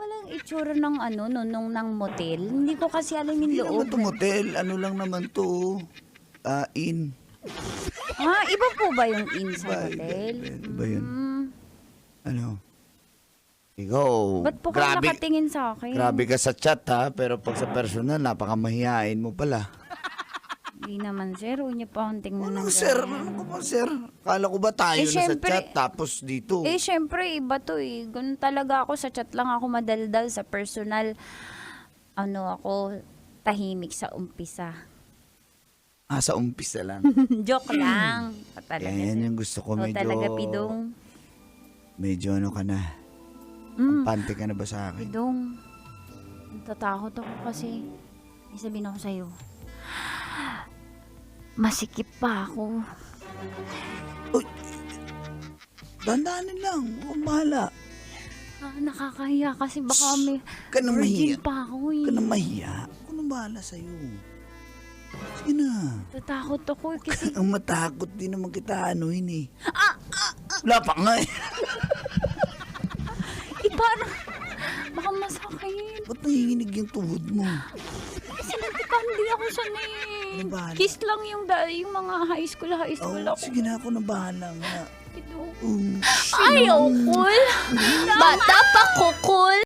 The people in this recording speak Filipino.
palang itsura ng nung ng motel? Hindi ko kasi alam yung Hindi loob. naman to motel. Ano lang naman to. In. Iba po ba yung in sa Iba, motel? iba yun. Ano? Ikaw, Ba't po kayo nakatingin sa akin? grabe ka sa chat ha, pero pag sa personal, napakamahihain mo pala. Hindi naman, sir. Huwag niyo pa akong tingnan ng Sir, ganyan. ano ba sir? Kala ko ba tayo na sa syempre, chat tapos dito? Syempre, iba to eh. Ganun talaga ako. Sa chat lang ako madaldal. Sa personal, ako, tahimik sa umpisa. Sa umpisa lang. Joke lang. Talaga, Yan yung gusto ko. Medyo, talaga, Pidong. medyo ano ka na. Kampante ka na ba sa akin? Pidong. Natatakot ako kasi. May sabihin ako sa'yo. Masikip pa ako. Uy, dandanin lang. Huwag bahala. Nakakahiya kasi baka may Ka na virgin mahiya. pa ako eh. Ka na mahiya. Ako na bahala sa'yo. Sige na. Natatakot ako eh kasi Ang matakot din naman kita anuhin eh. Wala pa nga eh. parang baka masakit. Ba't nanginginig yung tuhod mo? Sinantikan, hindi ako sanay. Ano bahala? Kiss lang yung mga high school ako. Sige na, ako na bahala nga. Ito. Ayaw, cool. Bata pa ko, cool.